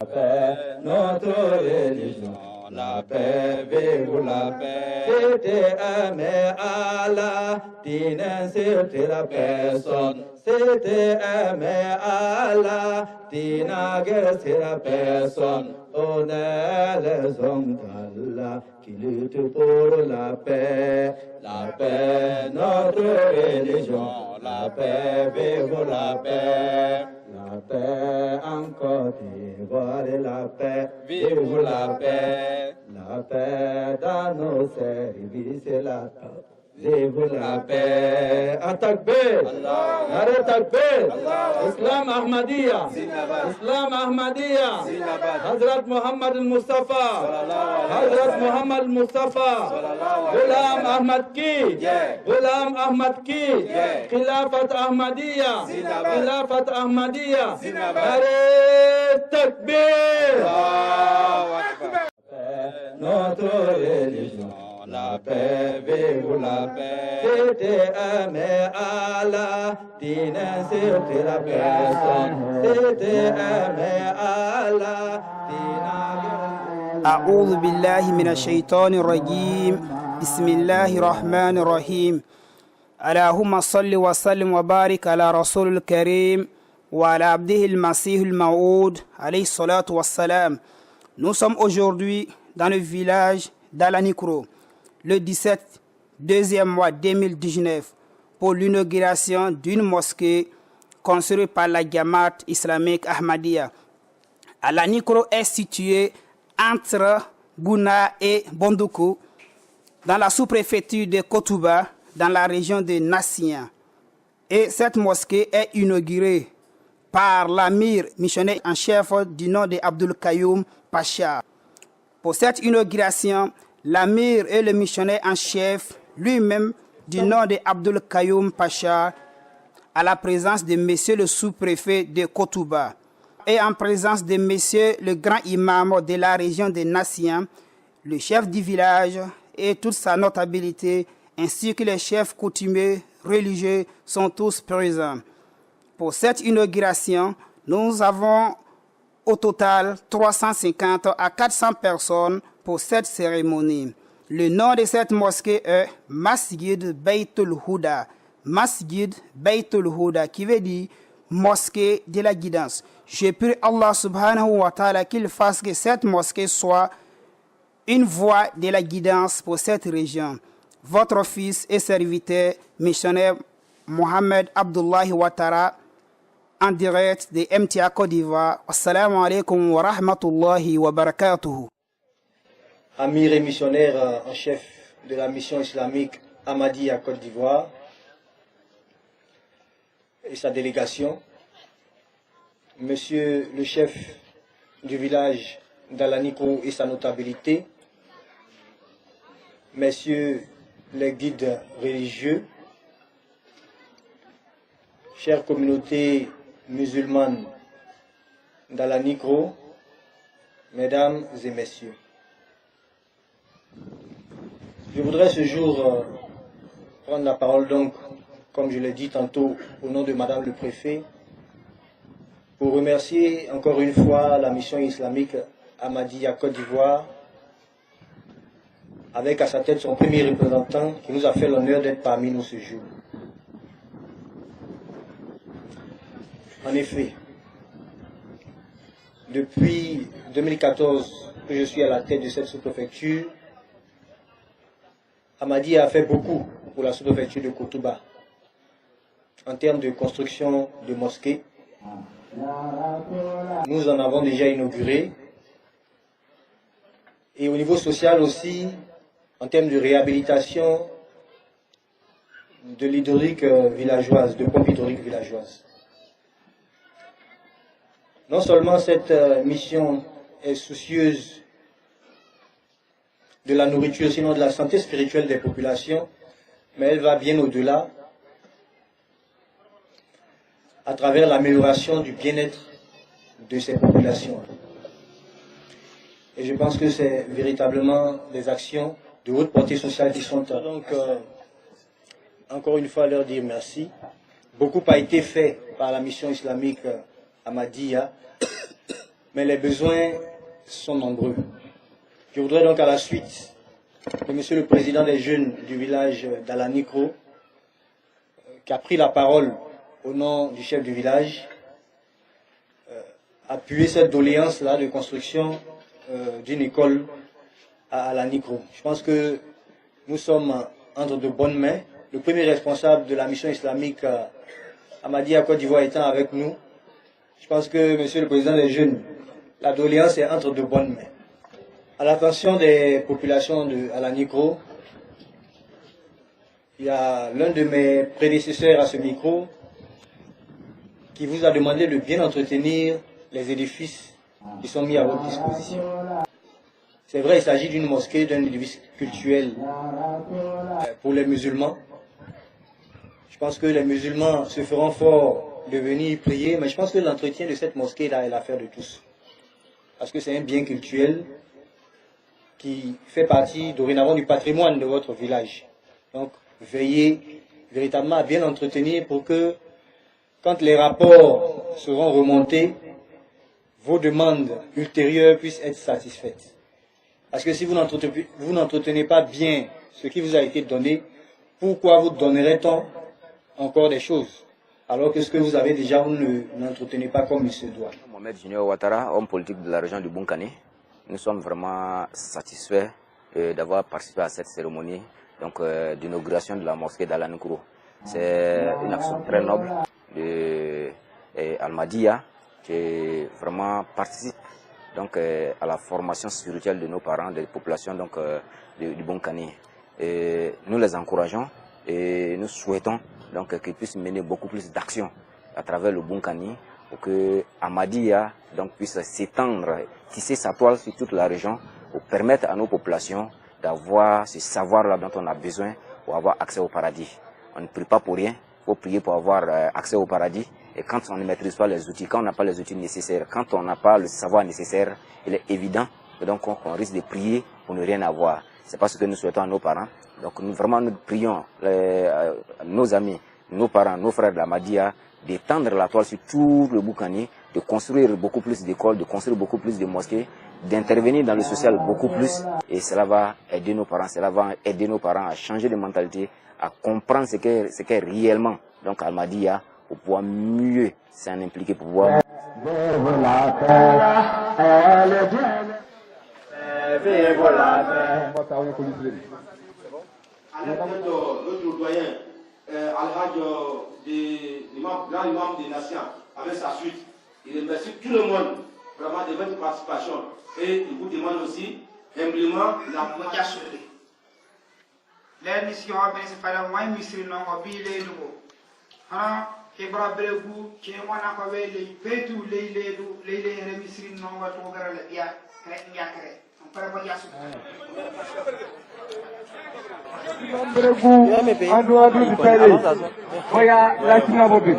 La paix, notre religion, la paix, vive la paix. C'était aimer Allah, dîner c'était la personne. C'était aimer Allah, dîner c'est la personne. On est les hommes d'Allah qui luttent pour la paix. La paix, notre religion, la paix, vive la paix. La paix en Côte d'Ivoire et la paix, vive la paix. La paix dans nos services et la paix. Vive la paix. Atakbir. Nare takbir. Islam Ahmadiyya. Islam Ahmadiyya. Hazrat Muhammad al-Mustafa. Hazrat Muhammad al-Mustafa. Ghulam Ahmad ki. Ghulam Ahmad ki. Khilafat Ahmadiyya. Khilafat Ahmadiyya. Nare takbir. Notre religion. La paix, vive la paix. C'était aimer Allah, dîner c'était la personne. C'était aimer Allah, dîner. أعوذ بالله من الشيطان الرجيم بسم الله الرحمن الرحيم اللهم صل وسلم وبارك على رسول الكريم وعلى عبده المسيح الموعود عليه الصلاة والسلام. Nous sommes aujourd'hui dans le village d'Alanikro, le 17 deuxième mois 2019, pour l'inauguration d'une mosquée construite par la Jamaat islamique Ahmadiyya. Alanikro est situé entre Bouna et Bondoukou, dans la sous-préfecture de Kotouba, dans la région de Nassien. Et cette mosquée est inaugurée par l'amir missionnaire en chef du nom de Abdul Qayoum Pacha. Pour cette inauguration, l'amir et le missionnaire en chef lui-même du nom de Abdul Qayoum Pacha, à la présence de monsieur le sous-préfet de Kotouba et en présence de monsieur le grand imam de la région de Nassien, le chef du village et toute sa notabilité, ainsi que les chefs coutumiers religieux sont tous présents. Pour cette inauguration, nous avons au total 350 à 400 personnes pour cette cérémonie. Le nom de cette mosquée est Masjid Baytul Huda. Masjid Baytul Huda, qui veut dire mosquée de la guidance. Je prie Allah subhanahu wa ta'ala qu'il fasse que cette mosquée soit une voie de la guidance pour cette région. Votre fils et serviteur, missionnaire Mohamed Abdullahi Ouattara, en direct de MTA Côte d'Ivoire. Assalamu alaikum wa rahmatullahi wa barakatuhu. Amir et missionnaire en chef de la mission islamique Ahmadiyya Côte d'Ivoire et sa délégation, monsieur le chef du village d'Alanikro et sa notabilité, messieurs les guides religieux, chères communautés musulmanes d'Alanikro, mesdames et messieurs. Je voudrais ce jour prendre la parole donc, comme je l'ai dit tantôt, au nom de madame le préfet, pour remercier encore une fois la mission islamique Ahmadiyya Côte d'Ivoire, avec à sa tête son premier représentant qui nous a fait l'honneur d'être parmi nous ce jour. En effet, depuis 2014 que je suis à la tête de cette sous-préfecture, Ahmadiyya a fait beaucoup pour la sous-préfecture de Kotouba en termes de construction de mosquées. Nous en avons déjà inauguré. Et au niveau social aussi, en termes de réhabilitation de l'hydraulique villageoise, de pompes hydrauliques villageoises. Non seulement cette mission est soucieuse de la nourriture, sinon de la santé spirituelle des populations, mais elle va bien au-delà, à travers l'amélioration du bien-être de ces populations. Et je pense que c'est véritablement des actions de haute portée sociale qui sont... Donc, encore une fois, leur dire merci. Beaucoup a été fait par la mission islamique Ahmadiyya mais les besoins sont nombreux. Je voudrais donc à la suite que Monsieur le Président des jeunes du village d'Alanikro, qui a pris la parole au nom du chef du village, appuyer cette doléance-là de construction d'une école à Alanikro. Je pense que nous sommes entre de bonnes mains. Le premier responsable de la mission islamique Ahmadiyya Côte d'Ivoire étant avec nous, je pense que Monsieur le Président des jeunes, la doléance est entre de bonnes mains. À l'attention des populations de Alanikro, il y a l'un de mes prédécesseurs à ce micro qui vous a demandé de bien entretenir les édifices qui sont mis à votre disposition. C'est vrai, il s'agit d'une mosquée, d'un édifice cultuel pour les musulmans. Je pense que les musulmans se feront fort de venir prier, mais je pense que l'entretien de cette mosquée-là est l'affaire de tous. Parce que c'est un bien cultuel qui fait partie dorénavant du patrimoine de votre village. Donc, veillez véritablement à bien l'entretenir pour que, quand les rapports seront remontés, vos demandes ultérieures puissent être satisfaites. Parce que si vous n'entretenez pas bien ce qui vous a été donné, pourquoi vous donnerait-on encore des choses, alors que ce que vous avez déjà, vous n'entretenez pas comme il se doit. Mohamed Junior Ouattara, homme politique de la région du Bunkani. Nous sommes vraiment satisfaits d'avoir participé à cette cérémonie d'inauguration de la mosquée d'Alanikro. C'est une action très noble de Ahmadiyya qui vraiment participe à la formation spirituelle de nos parents, des populations du Bunkani. Nous les encourageons et nous souhaitons qu'ils puissent mener beaucoup plus d'actions à travers le Bunkani pour que Ahmadiyya puisse s'étendre, tisser sa toile sur toute la région pour permettre à nos populations d'avoir ce savoir-là dont on a besoin pour avoir accès au paradis. On ne prie pas pour rien, il faut prier pour avoir accès au paradis. Et quand on ne maîtrise pas les outils, quand on n'a pas les outils nécessaires, quand on n'a pas le savoir nécessaire, il est évident qu'on risque de prier pour ne rien avoir. C'est pas ce que nous souhaitons à nos parents. Donc nous prions nos amis, nos parents, nos frères de l'Ahmadiyya d'étendre la toile sur tout le Bunkani, de construire beaucoup plus d'écoles, de construire beaucoup plus de mosquées, d'intervenir dans le social beaucoup plus. Et cela va aider nos parents, à changer de mentalité, à comprendre ce qu'est réellement Ahmadiyya pour pouvoir mieux s'en impliquer, pour pouvoir... Notre doyen, Al-Hajj, grand imam des nations, avec sa suite, il remercie tout le monde vraiment de votre participation et il vous demande aussi humblement la protection. La mission c'est pas la moins mission non obligé nouveau. Hein, et bra bregu qui est moi na ko wele petu les mission non va to gara la ya rek ñakare on para ko yasu Bregu adu di pele. Oya la kina bobi.